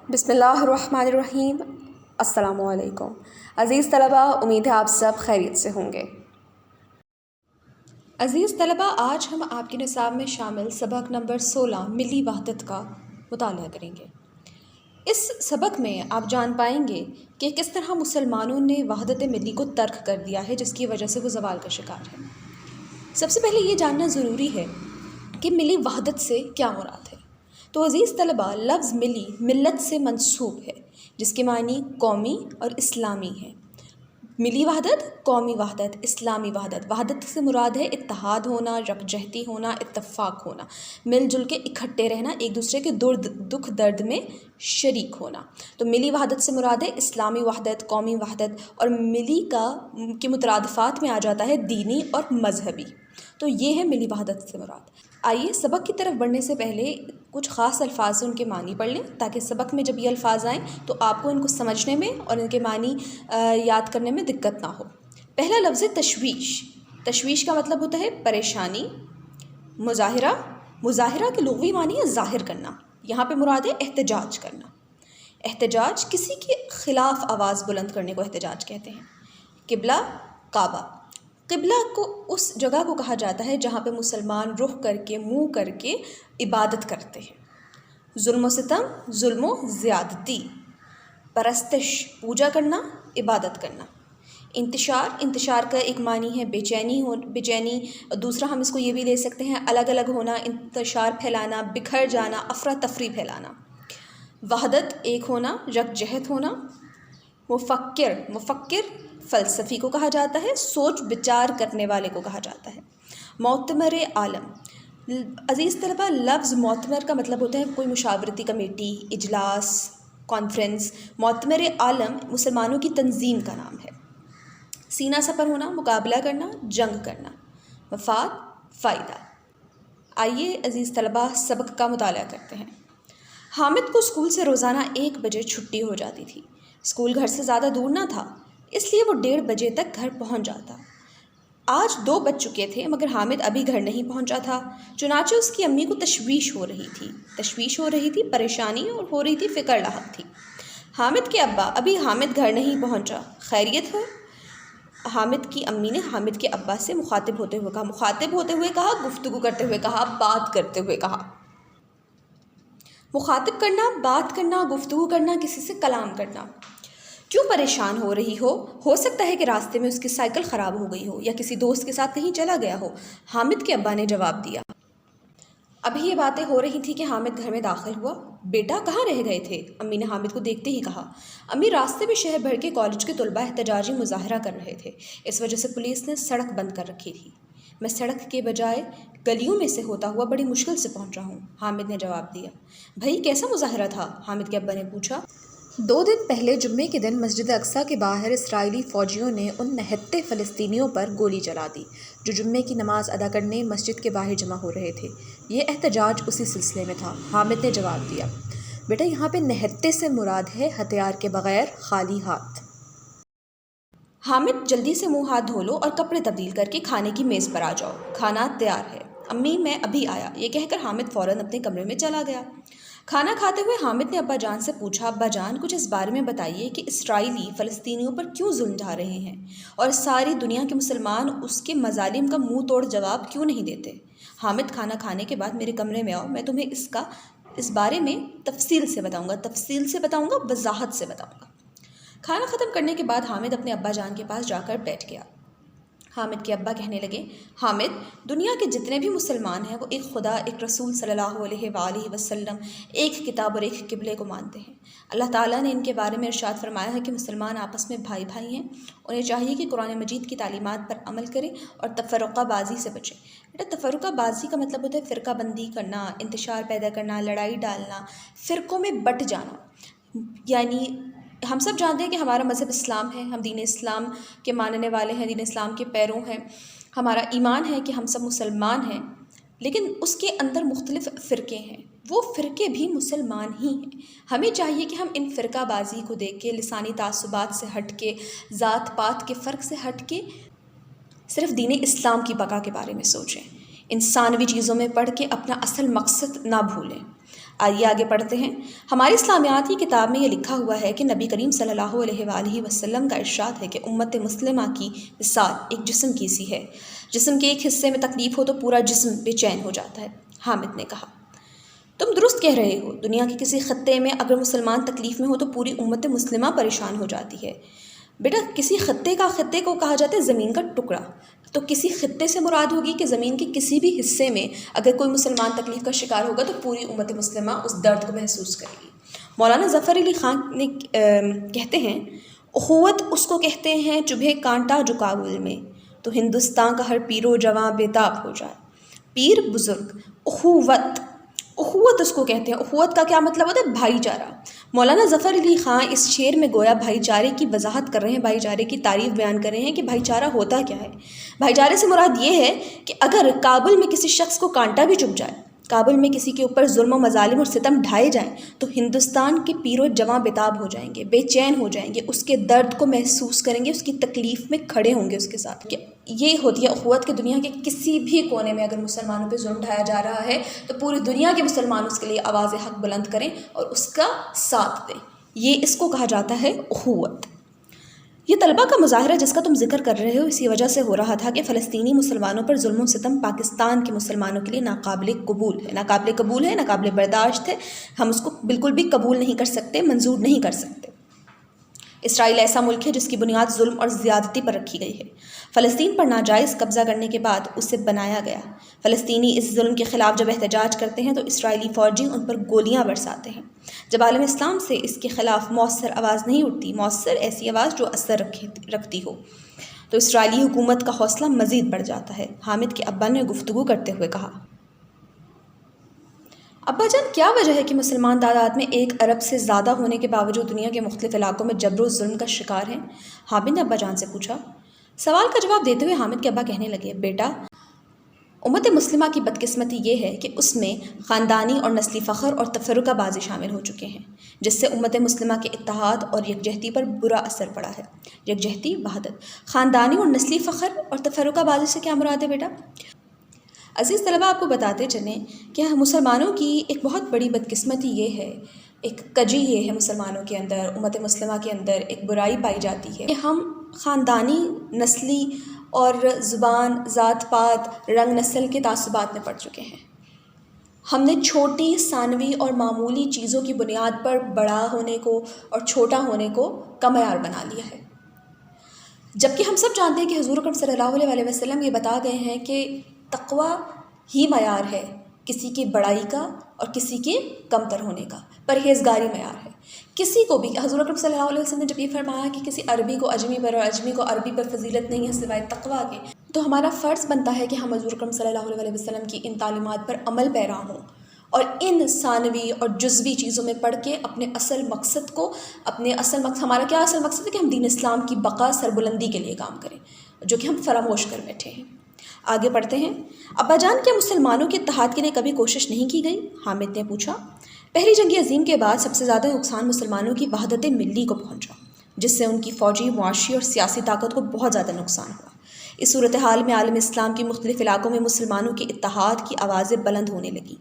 بسم اللہ الرحمن الرحیم۔ السلام علیکم عزیز طلباء، امید ہے آپ سب خیریت سے ہوں گے۔ عزیز طلباء، آج ہم آپ کے نصاب میں شامل سبق نمبر 16 ملی وحدت کا مطالعہ کریں گے۔ اس سبق میں آپ جان پائیں گے کہ کس طرح مسلمانوں نے وحدت ملی کو ترک کر دیا ہے، جس کی وجہ سے وہ زوال کا شکار ہے۔ سب سے پہلے یہ جاننا ضروری ہے کہ ملی وحدت سے کیا مراد ہے۔ تو عزیز طلباء، لفظ ملی ملت سے منسوب ہے، جس کے معنی قومی اور اسلامی ہے۔ ملی وحدت، قومی وحدت، اسلامی وحدت۔ وحدت سے مراد ہے اتحاد ہونا، یکجہتی ہونا، اتفاق ہونا، مل جل کے اکٹھے رہنا، ایک دوسرے کے دکھ درد میں شریک ہونا۔ تو ملی وحدت سے مراد ہے اسلامی وحدت، قومی وحدت، اور ملی کے مترادفات میں آ جاتا ہے دینی اور مذہبی۔ تو یہ ہے ملی وحدت سے مراد۔ آئیے سبق کی طرف بڑھنے سے پہلے کچھ خاص الفاظ ان کے معنی پڑھ لیں، تاکہ سبق میں جب یہ الفاظ آئیں تو آپ کو ان کو سمجھنے میں اور ان کے معنی یاد کرنے میں دقت نہ ہو۔ پہلا لفظ ہے تشویش۔ تشویش کا مطلب ہوتا ہے پریشانی۔ مظاہرہ، مظاہرہ کے لغوی معنی ہے ظاہر کرنا، یہاں پہ مراد ہے احتجاج کرنا۔ احتجاج، کسی کے خلاف آواز بلند کرنے کو احتجاج کہتے ہیں۔ قبلہ، کعبہ۔ قبلہ کو اس جگہ کو کہا جاتا ہے جہاں پہ مسلمان رخ کر کے، منہ کر کے عبادت کرتے ہیں۔ ظلم و ستم، ظلم و زیادتی۔ پرستش، پوجا کرنا، عبادت کرنا۔ انتشار، انتشار کا ایک معنی ہے بے چینی، دوسرا ہم اس کو یہ بھی لے سکتے ہیں الگ الگ ہونا، انتشار پھیلانا، بکھر جانا، افراتفری پھیلانا۔ وحدت، ایک ہونا، یکجہت ہونا۔ مفکر، مفکر فلسفی کو کہا جاتا ہے، سوچ بچار کرنے والے کو کہا جاتا ہے۔ معتمر عالم۔ عزیز طلباء، لفظ معتمر کا مطلب ہوتا ہے کوئی مشاورتی کمیٹی، اجلاس، کانفرنس۔ معتمر عالم مسلمانوں کی تنظیم کا نام ہے۔ سینہ سپر ہونا، مقابلہ کرنا، جنگ کرنا۔ مفاد، فائدہ۔ آئیے عزیز طلباء سبق کا مطالعہ کرتے ہیں۔ حامد کو اسکول سے روزانہ 1 بجے چھٹی ہو جاتی تھی۔ اسکول گھر سے زیادہ دور نہ تھا، اس لیے وہ 1:30 بجے تک گھر پہنچ جاتا۔ آج 2 بج چکے تھے مگر حامد ابھی گھر نہیں پہنچا تھا، چنانچہ اس کی امی کو تشویش ہو رہی تھی، پریشانی اور ہو رہی تھی، فکر لاحق تھی۔ حامد کے ابا، ابھی حامد گھر نہیں پہنچا، خیریت ہے؟ حامد کی امی نے حامد کے ابا سے مخاطب ہوتے ہوئے کہا، گفتگو کرتے ہوئے کہا، بات کرتے ہوئے کہا۔ مخاطب کرنا، بات کرنا، گفتگو کرنا، کسی سے کلام کرنا۔ کیوں پریشان ہو رہی ہو سکتا ہے کہ راستے میں اس کی سائیکل خراب ہو گئی ہو یا کسی دوست کے ساتھ کہیں چلا گیا ہو، حامد کے ابا نے جواب دیا۔ ابھی یہ باتیں ہو رہی تھی کہ حامد گھر میں داخل ہوا۔ بیٹا کہاں رہ گئے تھے؟ امی نے حامد کو دیکھتے ہی کہا۔ امی، راستے میں شہر بھر کے کالج کے طلباء احتجاجی مظاہرہ کر رہے تھے، اس وجہ سے پولیس نے سڑک بند کر رکھی تھی، میں سڑک کے بجائے گلیوں میں سے ہوتا ہوا بڑی مشکل سے پہنچا ہوں، حامد نے جواب دیا۔ بھائی کیسا مظاہرہ تھا؟ حامد کے ابا نے پوچھا۔ 2 دن پہلے جمعے کے دن مسجد اقصیٰ کے باہر اسرائیلی فوجیوں نے ان نہتے فلسطینیوں پر گولی چلا دی جو جمعے کی نماز ادا کرنے مسجد کے باہر جمع ہو رہے تھے، یہ احتجاج اسی سلسلے میں تھا، حامد نے جواب دیا۔ بیٹا، یہاں پہ نہتے سے مراد ہے ہتھیار کے بغیر خالی ہاتھ۔ حامد، جلدی سے منہ ہاتھ دھو لو اور کپڑے تبدیل کر کے کھانے کی میز پر آ جاؤ، کھانا تیار ہے۔ امی، میں ابھی آیا، یہ کہہ کر حامد فوراً اپنے کمرے میں چلا گیا۔ کھانا کھاتے ہوئے حامد نے ابا جان سے پوچھا، ابا جان کچھ اس بارے میں بتائیے کہ اسرائیلی فلسطینیوں پر کیوں ظلم ڈھا رہے ہیں اور ساری دنیا کے مسلمان اس کے مظالم کا منہ توڑ جواب کیوں نہیں دیتے؟ حامد، کھانا کھانے کے بعد میرے کمرے میں آؤ، میں تمہیں اس بارے میں تفصیل سے بتاؤں گا، وضاحت سے بتاؤں گا۔ کھانا ختم کرنے کے بعد حامد اپنے ابا جان کے پاس جا کر بیٹھ گیا۔ حامد کے ابا کہنے لگے، حامد، دنیا کے جتنے بھی مسلمان ہیں وہ ایک خدا، ایک رسول صلی اللہ علیہ وآلہ وسلم، ایک کتاب اور ایک قبلے کو مانتے ہیں۔ اللہ تعالیٰ نے ان کے بارے میں ارشاد فرمایا ہے کہ مسلمان آپس میں بھائی بھائی ہیں، انہیں چاہیے کہ قرآن مجید کی تعلیمات پر عمل کریں اور تفرقہ بازی سے بچیں۔ بیٹا، تفرقہ بازی کا مطلب ہوتا ہے فرقہ بندی کرنا، انتشار پیدا کرنا، لڑائی ڈالنا، فرقوں میں بٹ جانا۔ یعنی ہم سب جانتے ہیں کہ ہمارا مذہب اسلام ہے، ہم دین اسلام کے ماننے والے ہیں، دین اسلام کے پیروں ہیں، ہمارا ایمان ہے کہ ہم سب مسلمان ہیں، لیکن اس کے اندر مختلف فرقے ہیں، وہ فرقے بھی مسلمان ہی ہیں۔ ہمیں چاہیے کہ ہم ان فرقہ بازی کو دیکھ کے، لسانی تعصبات سے ہٹ کے، ذات پات کے فرق سے ہٹ کے صرف دین اسلام کی بقا کے بارے میں سوچیں، انسانوی چیزوں میں پڑھ کے اپنا اصل مقصد نہ بھولیں۔ آئیے آگے پڑھتے ہیں۔ ہماری اسلامیات کی کتاب میں یہ لکھا ہوا ہے کہ نبی کریم صلی اللہ علیہ وآلہ وسلم کا ارشاد ہے کہ امت مسلمہ کی مثال ایک جسم کی سی ہے، جسم کے ایک حصے میں تکلیف ہو تو پورا جسم بے چین ہو جاتا ہے۔ حامد نے کہا تم درست کہہ رہے ہو، دنیا کے کسی خطے میں اگر مسلمان تکلیف میں ہو تو پوری امت مسلمہ پریشان ہو جاتی ہے۔ بیٹا کسی خطے کو کہا جاتا ہے زمین کا ٹکڑا، تو کسی خطے سے مراد ہوگی کہ زمین کے کسی بھی حصے میں اگر کوئی مسلمان تکلیف کا شکار ہوگا تو پوری امت مسلمہ اس درد کو محسوس کرے گی۔ مولانا ظفر علی خان نے کہتے ہیں اخوت اس کو کہتے ہیں چبھے کانٹا جو کابل میں، تو ہندوستان کا ہر پیر و جواں بےتاب ہو جائے۔ پیر بزرگ، اخوت اس کو کہتے ہیں۔ اخوت کا کیا مطلب ہوتا ہے؟ بھائی چارہ۔ مولانا ظفر علی خان اس شعر میں گویا بھائی چارے کی وضاحت کر رہے ہیں، بھائی چارے کی تعریف بیان کر رہے ہیں کہ بھائی چارہ ہوتا کیا ہے۔ بھائی چارے سے مراد یہ ہے کہ اگر کابل میں کسی شخص کو کانٹا بھی چبھ جائے، کابل میں کسی کے اوپر ظلم و مظالم اور ستم ڈھائے جائیں تو ہندوستان کے پیر و جواں بےتاب ہو جائیں گے، بے چین ہو جائیں گے، اس کے درد کو محسوس کریں گے، اس کی تکلیف میں کھڑے ہوں گے اس کے ساتھ۔ یہ ہوتی ہے اخوت کہ دنیا کے کسی بھی کونے میں اگر مسلمانوں پہ ظلم ڈھایا جا رہا ہے تو پوری دنیا کے مسلمان اس کے لیے آواز حق بلند کریں اور اس کا ساتھ دیں۔ یہ اس کو کہا جاتا ہے اخوت۔ یہ طلبہ کا مظاہرہ جس کا تم ذکر کر رہے ہو اسی وجہ سے ہو رہا تھا کہ فلسطینی مسلمانوں پر ظلم و ستم پاکستان کے مسلمانوں کے لیے ناقابل قبول ہے، ناقابل برداشت ہے۔ ہم اس کو بالکل بھی قبول نہیں کر سکتے، منظور نہیں کر سکتے۔ اسرائیل ایسا ملک ہے جس کی بنیاد ظلم اور زیادتی پر رکھی گئی ہے۔ فلسطین پر ناجائز قبضہ کرنے کے بعد اسے بنایا گیا۔ فلسطینی اس ظلم کے خلاف جب احتجاج کرتے ہیں تو اسرائیلی فوجی ان پر گولیاں برساتے ہیں۔ جب عالم اسلام سے اس کے خلاف مؤثر آواز نہیں اٹھتی، مؤثر ایسی آواز جو اثر رکھتی ہو، تو اسرائیلی حکومت کا حوصلہ مزید بڑھ جاتا ہے۔ حامد کے ابا نے گفتگو کرتے ہوئے کہا ابا جان کیا وجہ ہے کہ مسلمان تعداد میں 1 ارب سے زیادہ ہونے کے باوجود دنیا کے مختلف علاقوں میں جبر و ظلم کا شکار ہیں؟ حامد نے ابا جان سے پوچھا۔ سوال کا جواب دیتے ہوئے حامد کے ابا کہنے لگے بیٹا امت مسلمہ کی بدقسمتی یہ ہے کہ اس میں خاندانی اور نسلی فخر اور تفرقہ بازی شامل ہو چکے ہیں، جس سے امت مسلمہ کے اتحاد اور یکجہتی پر برا اثر پڑا ہے۔ یکجہتی، وحدت۔ خاندانی اور نسلی فخر اور تفرقہ بازی سے کیا مراد ہے بیٹا؟ عزیز طلبہ آپ کو بتاتے چلیں کہ مسلمانوں کی ایک بہت بڑی بدقسمتی یہ ہے، ایک کجی یہ ہے مسلمانوں کے اندر، امت مسلمہ کے اندر ایک برائی پائی جاتی ہے کہ ہم خاندانی، نسلی اور زبان، ذات پات، رنگ نسل کے تعصبات میں پڑ چکے ہیں۔ ہم نے چھوٹی، ثانوی اور معمولی چیزوں کی بنیاد پر بڑا ہونے کو اور چھوٹا ہونے کو کا معیار بنا لیا ہے، جبکہ ہم سب جانتے ہیں کہ حضور اکرم صلی اللہ علیہ وسلم یہ بتا گئے ہیں کہ تقوی ہی معیار ہے کسی کی بڑائی کا اور کسی کے کمتر ہونے کا، پرہیزگاری معیار ہے۔ کسی کو بھی حضور اکرم صلی اللہ علیہ وسلم نے جب یہ فرمایا کہ کسی عربی کو اجمی پر اور اجمی کو عربی پر فضیلت نہیں ہے سوائے تقوی کے، تو ہمارا فرض بنتا ہے کہ ہم حضور اکرم صلی اللہ علیہ وسلم کی ان تعلیمات پر عمل پیرا ہوں اور ان ثانوی اور جزوی چیزوں میں پڑھ کے اپنے اصل مقصد کو ہمارا کیا اصل مقصد ہے کہ ہم دین اسلام کی بقا سربلندی کے لیے کام کریں، جو کہ ہم فراموش کر بیٹھے ہیں۔ آگے پڑھتے ہیں۔ ابا جان کیا مسلمانوں کے اتحاد کے لیے کبھی کوشش نہیں کی گئی؟ حامد نے پوچھا۔ پہلی جنگ عظیم کے بعد سب سے زیادہ نقصان مسلمانوں کی وحدت ملی کو پہنچا، جس سے ان کی فوجی، معاشی اور سیاسی طاقت کو بہت زیادہ نقصان ہوا۔ اس صورتحال میں عالم اسلام کے مختلف علاقوں میں مسلمانوں کے اتحاد کی آوازیں بلند ہونے لگیں۔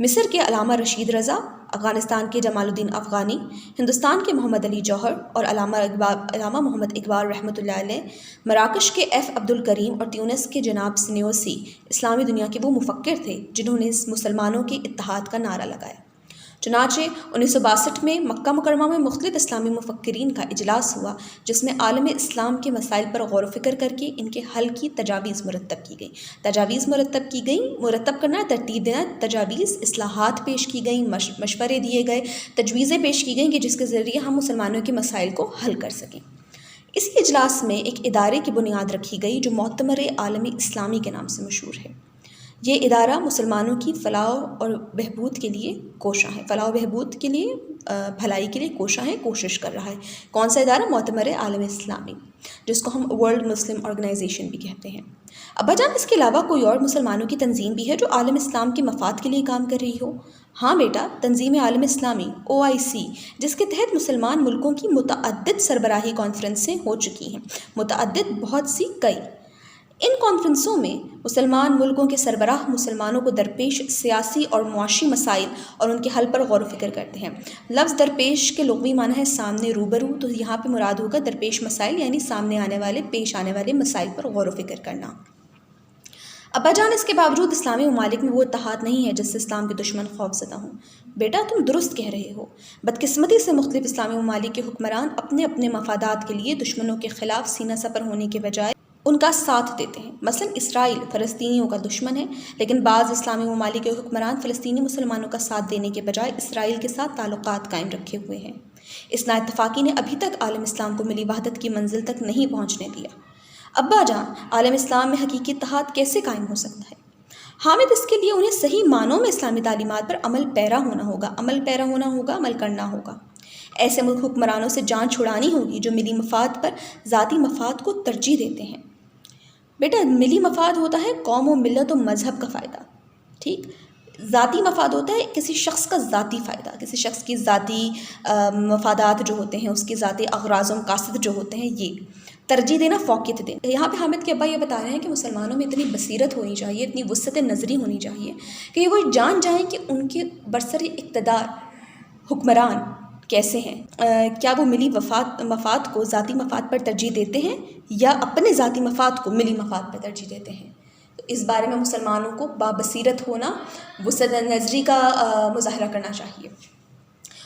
مصر کے علامہ رشید رضا، افغانستان کے جمال الدین افغانی، ہندوستان کے محمد علی جوہر اور علامہ محمد اقبال رحمۃ اللہ علیہ، مراکش کے ایف عبد الکریم اور تیونس کے جناب سنیوسی اسلامی دنیا کے وہ مفکر تھے جنہوں نے مسلمانوں کے اتحاد کا نعرہ لگایا۔ چنانچہ 1962 میں مکہ مکرمہ میں مختلف اسلامی مفکرین کا اجلاس ہوا، جس میں عالم اسلام کے مسائل پر غور و فکر کر کے ان کے حل کی تجاویز مرتب کی گئیں۔ مرتب کرنا، ترتیب دینا، تجاویز، اصلاحات پیش کی گئیں، مشورے دیے گئے، تجویزیں پیش کی گئیں کہ جس کے ذریعے ہم مسلمانوں کے مسائل کو حل کر سکیں۔ اسی اجلاس میں ایک ادارے کی بنیاد رکھی گئی جو معتمر عالمی اسلامی کے نام سے مشہور ہے۔ یہ ادارہ مسلمانوں کی فلاح اور بہبود کے لیے کوشاں ہے، بھلائی کے لیے کوشاں ہے، کوشش کر رہا ہے۔ کون سا ادارہ؟ معتمر عالم اسلامی، جس کو ہم ورلڈ مسلم آرگنائزیشن بھی کہتے ہیں۔ ابا جان اس کے علاوہ کوئی اور مسلمانوں کی تنظیم بھی ہے جو عالم اسلام کے مفاد کے لیے کام کر رہی ہو؟ ہاں بیٹا، تنظیم عالم اسلامی OIC، جس کے تحت مسلمان ملکوں کی متعدد سربراہی کانفرنسیں ہو چکی ہیں، بہت سی کئی۔ ان کانفرنسوں میں مسلمان ملکوں کے سربراہ مسلمانوں کو درپیش سیاسی اور معاشی مسائل اور ان کے حل پر غور و فکر کرتے ہیں۔ لفظ درپیش کے لغوی معنی ہے سامنے، روبرو، تو یہاں پہ مراد ہوگا درپیش مسائل، یعنی سامنے آنے والے، پیش آنے والے مسائل پر غور و فکر کرنا۔ ابا جان، اس کے باوجود اسلامی ممالک میں وہ اتحاد نہیں ہے جس سے اسلام کے دشمن خوف زدہ ہوں۔ بیٹا تم درست کہہ رہے ہو، بدقسمتی سے مختلف اسلامی ممالک کے حکمران اپنے اپنے مفادات کے لیے دشمنوں کے خلاف سینہ سپر ہونے کے بجائے ان کا ساتھ دیتے ہیں۔ مثلا اسرائیل فلسطینیوں کا دشمن ہے، لیکن بعض اسلامی ممالک کے حکمران فلسطینی مسلمانوں کا ساتھ دینے کے بجائے اسرائیل کے ساتھ تعلقات قائم رکھے ہوئے ہیں۔ اس نااتفاقی نے ابھی تک عالم اسلام کو ملی وحدت کی منزل تک نہیں پہنچنے دیا۔ ابا جان، عالم اسلام میں حقیقی اتحاد کیسے قائم ہو سکتا ہے؟ حامد، اس کے لیے انہیں صحیح معنوں میں اسلامی تعلیمات پر عمل پیرا ہونا ہوگا، عمل کرنا ہوگا۔ ایسے ملک حکمرانوں سے جان چھڑانی ہوگی جو ملی مفاد پر ذاتی مفاد کو ترجیح دیتے ہیں۔ بیٹا، ملی مفاد ہوتا ہے قوم و ملت و مذہب کا فائدہ، ٹھیک؟ ذاتی مفاد ہوتا ہے کسی شخص کا ذاتی فائدہ، کسی شخص کی ذاتی مفادات جو ہوتے ہیں، اس کی ذاتی اغراض و مقاصد جو ہوتے ہیں، یہ ترجیح دینا، فوقیت دینا۔ یہاں پہ حامد کے ابا یہ بتا رہے ہیں کہ مسلمانوں میں اتنی بصیرت ہونی چاہیے، اتنی وسعت نظری ہونی چاہیے کہ وہ جان جائیں کہ ان کے برسر اقتدار حکمران کیسے ہیں، کیا وہ ملی مفاد کو ذاتی مفاد پر ترجیح دیتے ہیں یا اپنے ذاتی مفاد کو ملی مفاد پر ترجیح دیتے ہیں۔ تو اس بارے میں مسلمانوں کو بابصیرت ہونا، وسعت نظری کا مظاہرہ کرنا چاہیے۔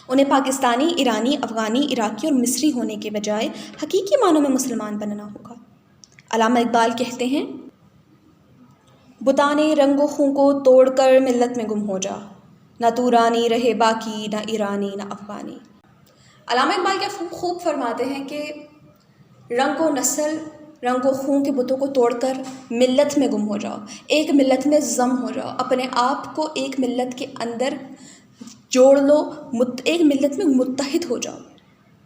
انہیں پاکستانی، ایرانی، افغانی، عراقی اور مصری ہونے کے بجائے حقیقی معنوں میں مسلمان بننا ہوگا۔ علامہ اقبال کہتے ہیں، بتانے رنگ و خوں کو توڑ کر ملت میں گم ہو جا، نہ تورانی رہے باقی، نہ ایرانی نہ افغانی۔ علامہ اقبال کیا خوب فرماتے ہیں کہ رنگ و نسل، رنگ و خون کے بتوں کو توڑ کر ملت میں گم ہو جاؤ، ایک ملت میں ضم ہو جاؤ، اپنے آپ کو ایک ملت کے اندر جوڑ لو، ایک ملت میں متحد ہو جاؤ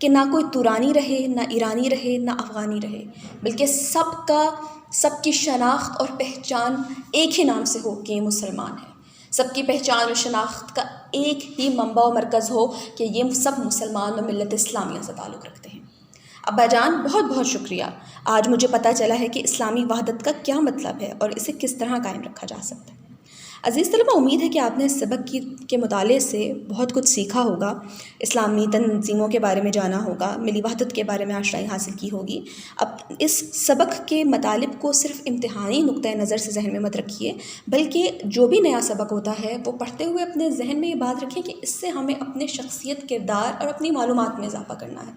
کہ نہ کوئی تورانی رہے، نہ ایرانی رہے، نہ افغانی رہے، بلکہ سب کی شناخت اور پہچان ایک ہی نام سے ہو کہ یہ مسلمان ہے۔ سب کی پہچان اور شناخت کا ایک ہی منبع و مرکز ہو کہ یہ سب مسلمان و ملت اسلامیہ سے تعلق رکھتے ہیں۔ ابا جان، بہت بہت شکریہ، آج مجھے پتہ چلا ہے کہ اسلامی وحدت کا کیا مطلب ہے اور اسے کس طرح قائم رکھا جا سکتا ہے۔ عزیز طلبہ، امید ہے کہ آپ نے اس سبق کے مطالعے سے بہت کچھ سیکھا ہوگا، اسلامی تنظیموں کے بارے میں جانا ہوگا، ملی وحدت کے بارے میں آشنائی حاصل کی ہوگی۔ اب اس سبق کے مطالب کو صرف امتحانی نقطۂ نظر سے ذہن میں مت رکھیے، بلکہ جو بھی نیا سبق ہوتا ہے وہ پڑھتے ہوئے اپنے ذہن میں یہ بات رکھیں کہ اس سے ہمیں اپنے شخصیت، کردار اور اپنی معلومات میں اضافہ کرنا ہے۔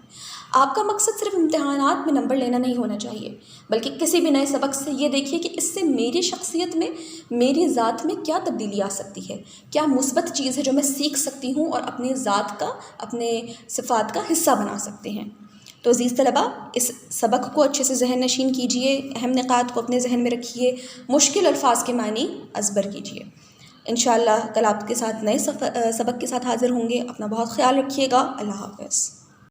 آپ کا مقصد صرف امتحانات میں نمبر لینا نہیں ہونا چاہیے، بلکہ کسی بھی نئے سبق سے یہ دیکھیے کہ اس سے میری شخصیت میں، میری ذات میں کیا تبدیلی آ سکتی ہے، کیا مثبت چیز ہے جو میں سیکھ سکتی ہوں اور اپنی ذات کا، اپنے صفات کا حصہ بنا سکتے ہیں۔ تو عزیز طلبہ، اس سبق کو اچھے سے ذہن نشین کیجئے، اہم نکات کو اپنے ذہن میں رکھیے، مشکل الفاظ کے معنی ازبر کیجئے۔ انشاءاللہ کل آپ کے ساتھ نئے سبق کے ساتھ حاضر ہوں گے۔ اپنا بہت خیال رکھیے گا۔ اللہ حافظ۔